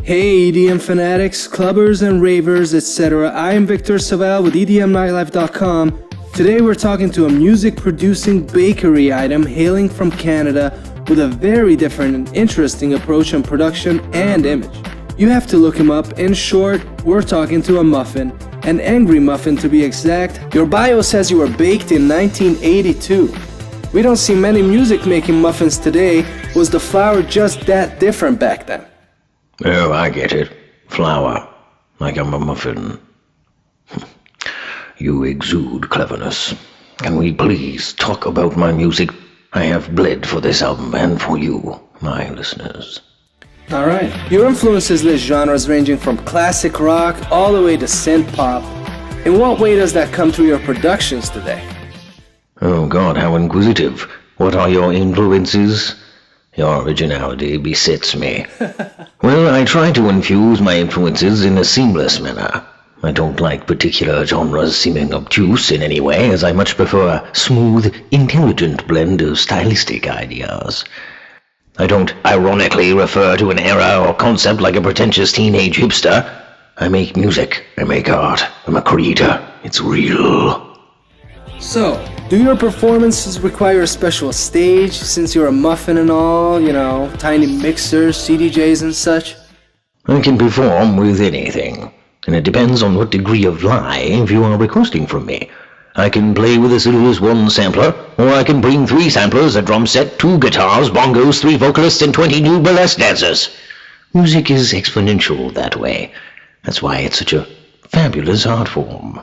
Hey EDM fanatics, clubbers and ravers, etc. I am Victor Savelle with EDMNightlife.com. Today we're talking to a music producing bakery item hailing from Canada with a very different and interesting approach on production and image. You have to look him up. In short, we're talking to a muffin, an Angry Muffin to be exact. Your bio says you were baked in 1982. We don't see many music making muffins today. Was the flour just that different back then? Oh, I get it. Flour. Like I'm a muffin. You exude cleverness. Can we please talk about my music? I have bled for this album and for you, my listeners. Alright. Your influences list genres ranging from classic rock all the way to synth pop. In what way does that come through your productions today? Oh God, how inquisitive. What are your influences? Your originality besits me. Well, I try to infuse my influences in a seamless manner. I don't like particular genres seeming obtuse in any way, as I much prefer a smooth, intelligent blend of stylistic ideas. I don't ironically refer to an era or concept like a pretentious teenage hipster. I make music, I make art, I'm a creator, it's real. So, do your performances require a special stage since you're a muffin and all, tiny mixers, CDJs and such? I can perform with anything, and it depends on what degree of live you are requesting from me. I can play with as little as one sampler, or I can bring 3 samplers, a drum set, 2 guitars, bongos, 3 vocalists, and 20 new burlesque dancers. Music is exponential that way. That's why it's such a fabulous art form.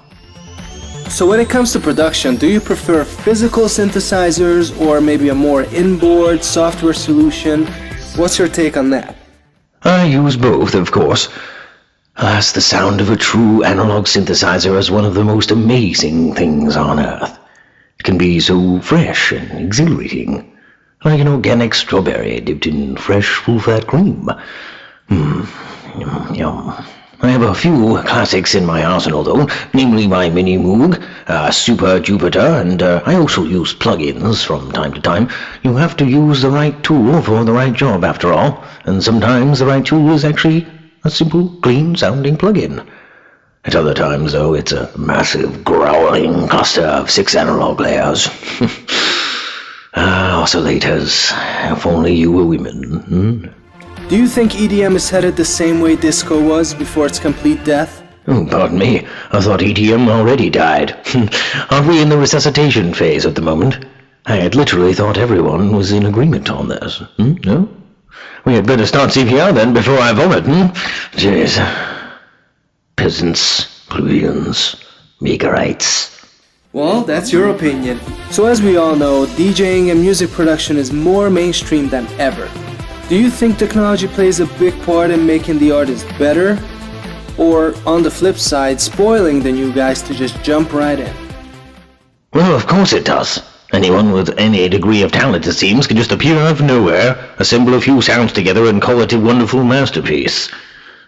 So when it comes to production, do you prefer physical synthesizers or maybe a more inboard software solution? What's your take on that? I use both, of course. Alas, the sound of a true analog synthesizer is one of the most amazing things on earth. It can be so fresh and exhilarating, like an organic strawberry dipped in fresh full-fat cream. Yum. I have a few classics in my arsenal though, namely my Mini Moog, Super Jupiter, and I also use plugins from time to time. You have to use the right tool for the right job after all, and sometimes the right tool is actually a simple, clean-sounding plugin. At other times though, it's a massive, growling cluster of 6 analog layers. Oscillators, if only you were women, Do you think EDM is headed the same way disco was before its complete death? Oh, pardon me. I thought EDM already died. Aren't we in the resuscitation phase at the moment? I had literally thought everyone was in agreement on this. No? We had better start CPR then before I vomit, Jeez. Peasants, plebeians, meagerites. Well, that's your opinion. So as we all know, DJing and music production is more mainstream than ever. Do you think technology plays a big part in making the artist better? Or, on the flip side, spoiling the new guys to just jump right in? Well, of course it does. Anyone with any degree of talent, it seems, can just appear out of nowhere, assemble a few sounds together, and call it a wonderful masterpiece.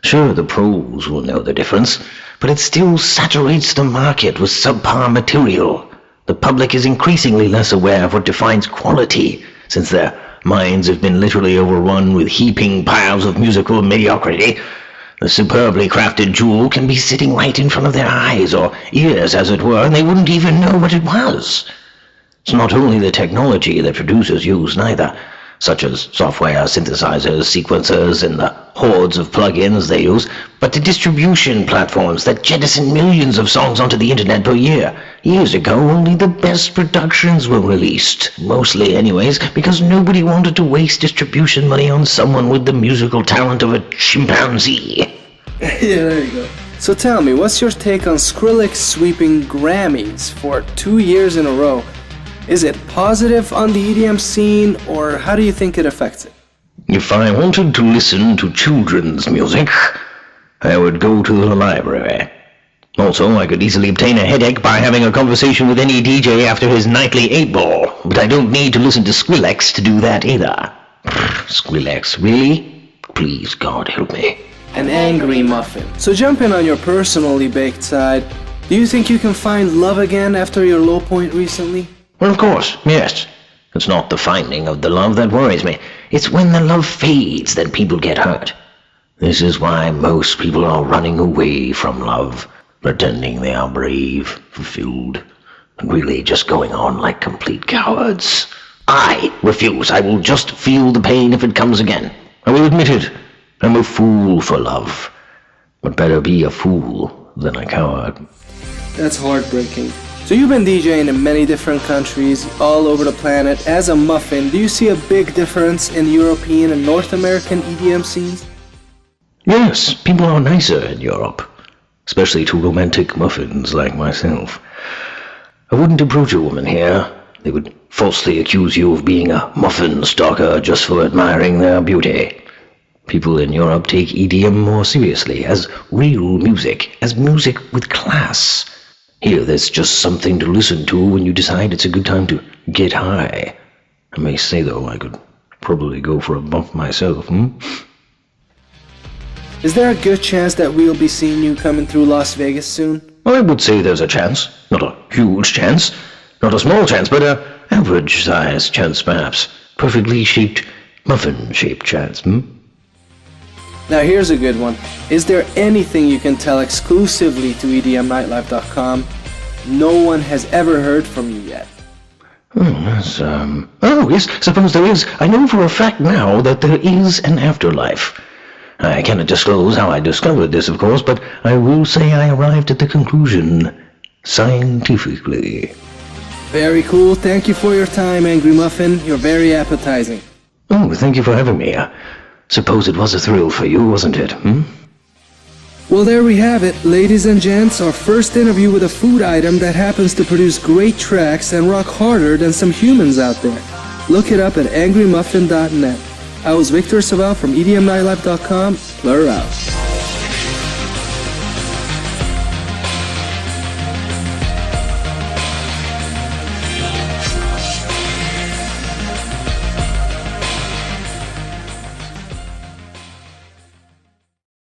Sure, the pros will know the difference, but it still saturates the market with subpar material. The public is increasingly less aware of what defines quality, since their minds have been literally overrun with heaping piles of musical mediocrity. The superbly crafted jewel can be sitting right in front of their eyes, or ears as it were, and they wouldn't even know what it was. It's not only the technology that producers use neither, such as software, synthesizers, sequencers, and the hordes of plugins they use, but the distribution platforms that jettison millions of songs onto the internet per year. Years ago, only the best productions were released, mostly anyways, because nobody wanted to waste distribution money on someone with the musical talent of a chimpanzee. Yeah, there you go. So tell me, what's your take on Skrillex sweeping Grammys for 2 years in a row? Is it positive on the EDM scene, or how do you think it affects it? If I wanted to listen to children's music, I would go to the library. Also, I could easily obtain a headache by having a conversation with any DJ after his nightly 8-ball, but I don't need to listen to Skrillex to do that either. Skrillex, really? Please, God, help me. An Angry Muffin. So jumping on your personally baked side, do you think you can find love again after your low point recently? Well, of course, yes. It's not the finding of the love that worries me. It's when the love fades that people get hurt. This is why most people are running away from love, pretending they are brave, fulfilled, and really just going on like complete cowards. I refuse. I will just feel the pain if it comes again. I will admit it. I'm a fool for love. But better be a fool than a coward. That's heartbreaking. So you've been DJing in many different countries all over the planet. As a muffin, do you see a big difference in the European and North American EDM scenes? Yes, people are nicer in Europe, especially to romantic muffins like myself. I wouldn't approach a woman here. They would falsely accuse you of being a muffin stalker just for admiring their beauty. People in Europe take EDM more seriously, as real music, as music with class. Here, there's just something to listen to when you decide it's a good time to get high. I may say, though, I could probably go for a bump myself, Is there a good chance that we'll be seeing you coming through Las Vegas soon? I would say there's a chance. Not a huge chance. Not a small chance, but an average-sized chance, perhaps. Perfectly shaped, muffin-shaped chance, Now here's a good one. Is there anything you can tell exclusively to EDMNightlife.com no one has ever heard from you yet? Oh, yes, suppose there is. I know for a fact now that there is an afterlife. I cannot disclose how I discovered this, of course, but I will say I arrived at the conclusion scientifically. Very cool. Thank you for your time, Angry Muffin. You're very appetizing. Oh, thank you for having me. Suppose it was a thrill for you, wasn't it, Well, there we have it, ladies and gents, our first interview with a food item that happens to produce great tracks and rock harder than some humans out there. Look it up at angrymuffin.net. I was Victor Savelle from EDMNightlife.com. Blur out.